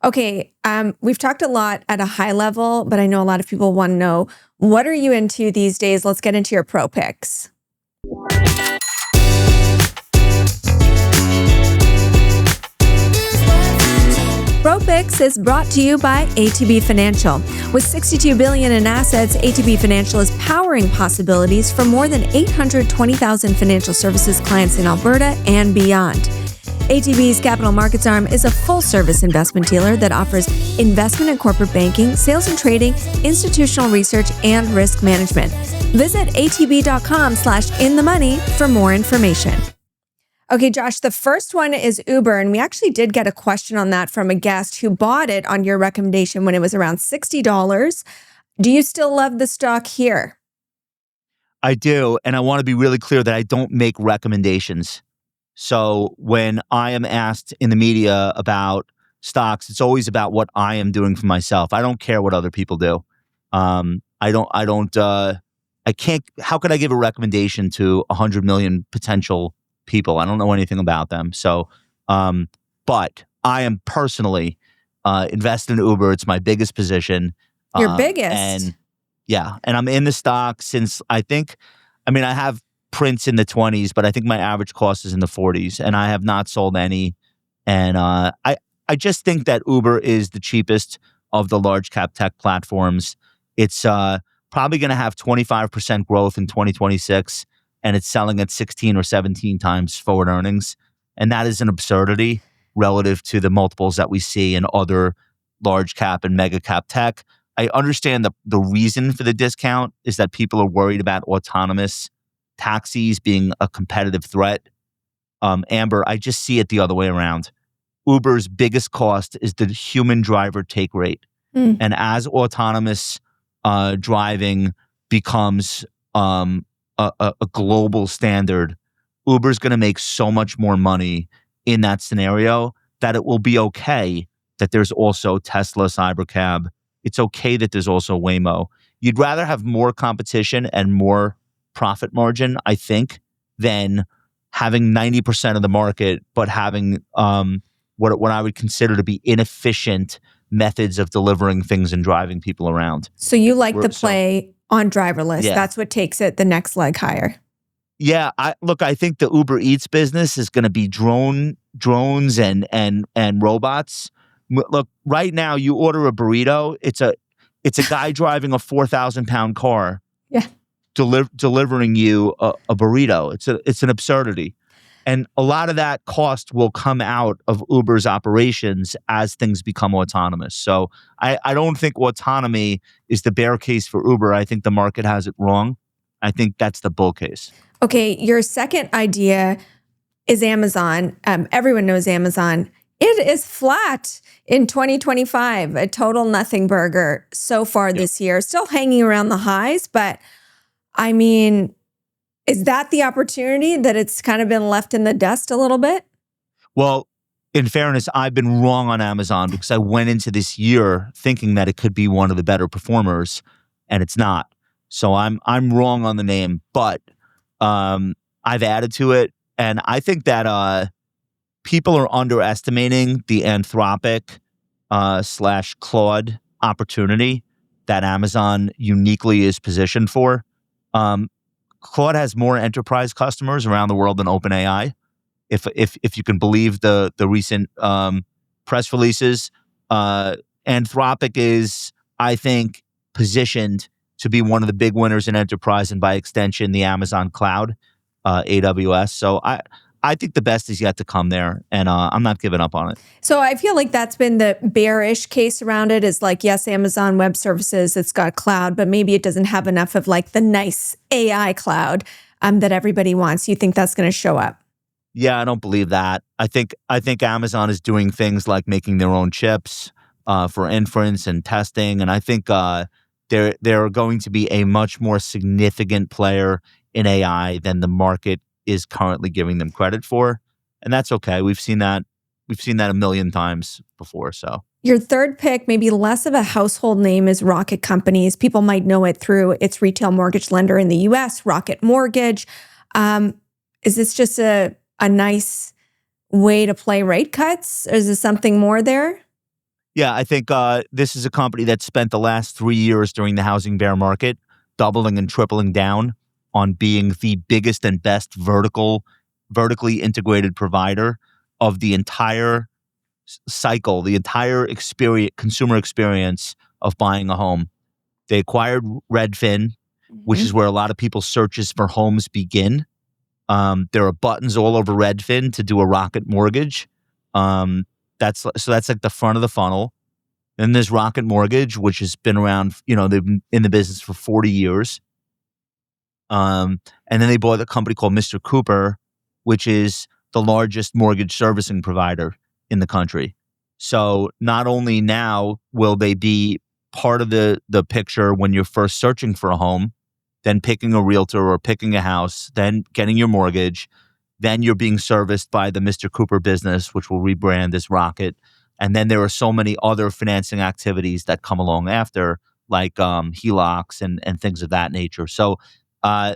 Okay, we've talked a lot at a high level, but I know a lot of people want to know, what are you into these days? Let's get into your pro picks. Pro Picks is brought to you by ATB Financial. With $62 billion in assets, ATB Financial is powering possibilities for more than 820,000 financial services clients in Alberta and beyond. ATB's capital markets arm is a full-service investment dealer that offers investment and corporate banking, sales and trading, institutional research, and risk management. Visit atb.com/inthemoney for more information. Okay, Josh, the first one is Uber, and we actually did get a question on that from a guest who bought it on your recommendation when it was around $60. Do you still love the stock here? I do, and I want to be really clear that I don't make recommendations. So when I am asked in the media about stocks, it's always about what I am doing for myself. I don't care what other people do. I can't, how could I give a recommendation to 100 million potential people? I don't know anything about them. So, but I am personally invested in Uber. It's my biggest position. Your biggest? And I'm in the stock since I have prints in the 20s, but I think my average cost is in the 40s, and I have not sold any. And I just think that Uber is the cheapest of the large cap tech platforms. It's probably going to have 25% growth in 2026, and it's selling at 16 or 17 times forward earnings. And that is an absurdity relative to the multiples that we see in other large cap and mega cap tech. I understand the reason for the discount is that people are worried about autonomous taxis being a competitive threat. Amber, I just see it the other way around. Uber's biggest cost is the human driver take rate. And as autonomous driving becomes a global standard, Uber's going to make so much more money in that scenario that it will be okay that there's also Tesla Cybercab. It's okay that there's also Waymo. You'd rather have more competition and more profit margin, I think, than having 90% of the market, but having what I would consider to be inefficient methods of delivering things and driving people around. So you like the play on driverless. Yeah. That's what takes it the next leg higher. Yeah, I think the Uber Eats business is going to be drones and robots. Look, right now you order a burrito, it's a guy driving a 4,000-pound car. Yeah. Delivering you a burrito. It's an absurdity. And a lot of that cost will come out of Uber's operations as things become autonomous. So I don't think autonomy is the bear case for Uber. I think the market has it wrong. I think that's the bull case. Okay, your second idea is Amazon. Everyone knows Amazon. It is flat in 2025, a total nothing burger so far this year. Still hanging around the highs, but I mean, is that the opportunity that it's kind of been left in the dust a little bit? Well, in fairness, I've been wrong on Amazon because I went into this year thinking that it could be one of the better performers, and it's not. So I'm wrong on the name, but I've added to it, and I think that people are underestimating the Anthropic / Claude opportunity that Amazon uniquely is positioned for. Claude has more enterprise customers around the world than OpenAI. If you can believe the recent press releases, Anthropic is, I think, positioned to be one of the big winners in enterprise and by extension, the Amazon cloud, AWS. So I think the best is yet to come there, and I'm not giving up on it. So I feel like that's been the bearish case around it, is like, yes, Amazon Web Services, it's got cloud, but maybe it doesn't have enough of like the nice AI cloud that everybody wants. You think that's going to show up? Yeah, I don't believe that. I think Amazon is doing things like making their own chips for inference and testing, and I think they're going to be a much more significant player in AI than the market is currently giving them credit for, and that's okay. We've seen that a million times before. So your third pick, maybe less of a household name, is Rocket Companies. People might know it through its retail mortgage lender in the U.S., Rocket Mortgage. Is this just a nice way to play rate cuts, or is there something more there? Yeah, I think this is a company that spent the last 3 years during the housing bear market doubling and tripling down on being the biggest and best vertically integrated provider of the entire cycle, the entire consumer experience of buying a home. They acquired Redfin, which is where a lot of people's searches for homes begin. There are buttons all over Redfin to do a Rocket Mortgage. That's like the front of the funnel. Then there's Rocket Mortgage, which has been around. They've been in the business for 40 years. And then they bought a company called Mr. Cooper, which is the largest mortgage servicing provider in the country. So not only now will they be part of the picture when you're first searching for a home, then picking a realtor or picking a house, then getting your mortgage, then you're being serviced by the Mr. Cooper business, which will rebrand as Rocket. And then there are so many other financing activities that come along after, like HELOCs and things of that nature. So I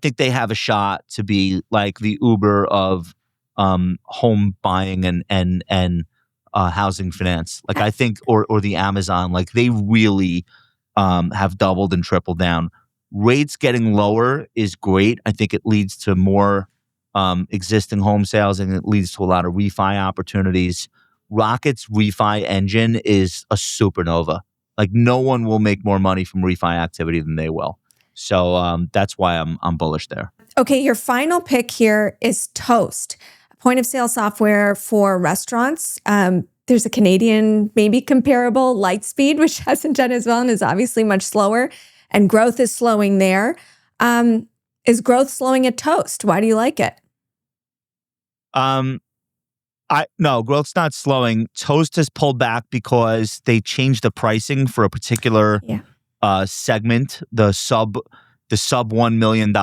think they have a shot to be like the Uber of home buying and housing finance. Like I think, or the Amazon, like they really have doubled and tripled down. Rates getting lower is great. I think it leads to more existing home sales, and it leads to a lot of refi opportunities. Rocket's refi engine is a supernova. Like no one will make more money from refi activity than they will. So that's why I'm bullish there. Okay, your final pick here is Toast, point of sale software for restaurants. There's a Canadian, maybe comparable, Lightspeed, which hasn't done as well and is obviously much slower, and growth is slowing there. Is growth slowing at Toast? Why do you like it? No, growth's not slowing. Toast has pulled back because they changed the pricing for a particular segment, the sub $1 million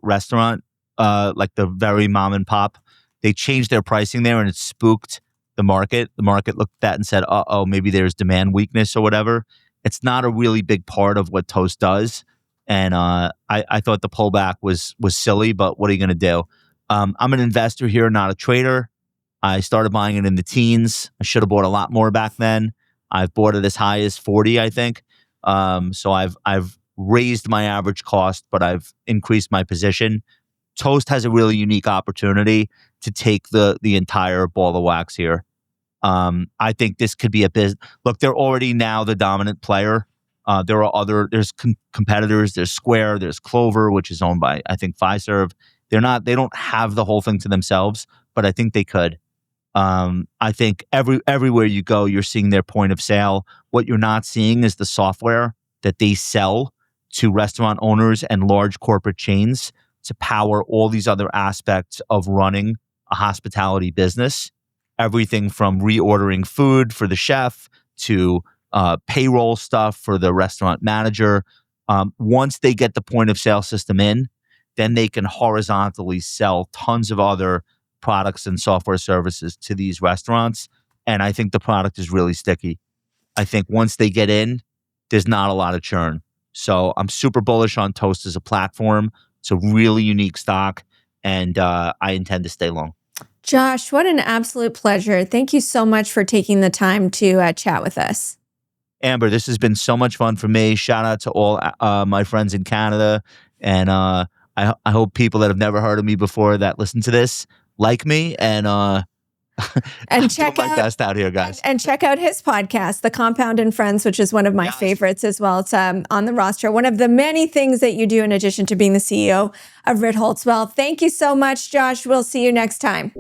restaurant, like the very mom and pop. They changed their pricing there, and it spooked the market. The market looked at that and said, "Uh-oh, maybe there's demand weakness or whatever." It's not a really big part of what Toast does, and I thought the pullback was silly. But what are you going to do? I'm an investor here, not a trader. I started buying it in the teens. I should have bought a lot more back then. I've bought it as high as 40, I think. So I've raised my average cost, but I've increased my position. Toast has a really unique opportunity to take the entire ball of wax here. I think this could be a business. Look, they're already now the dominant player. There's competitors. There's Square. There's Clover, which is owned by, I think, Fiserv. They don't have the whole thing to themselves, but I think they could. I think everywhere you go, you're seeing their point of sale. What you're not seeing is the software that they sell to restaurant owners and large corporate chains to power all these other aspects of running a hospitality business. Everything from reordering food for the chef to payroll stuff for the restaurant manager. Once they get the point of sale system in, then they can horizontally sell tons of other products and software services to these restaurants. And I think the product is really sticky. I think once they get in, there's not a lot of churn. So I'm super bullish on Toast as a platform. It's a really unique stock, and I intend to stay long. Josh, what an absolute pleasure. Thank you so much for taking the time to chat with us. Amber, this has been so much fun for me. Shout out to all my friends in Canada. And I hope people that have never heard of me before that listen to this like me, and check my best out here, guys. And check out his podcast, The Compound and Friends, which is one of my favorites as well. It's on the roster. One of the many things that you do in addition to being the CEO of Ritholtz. Well, thank you so much, Josh. We'll see you next time.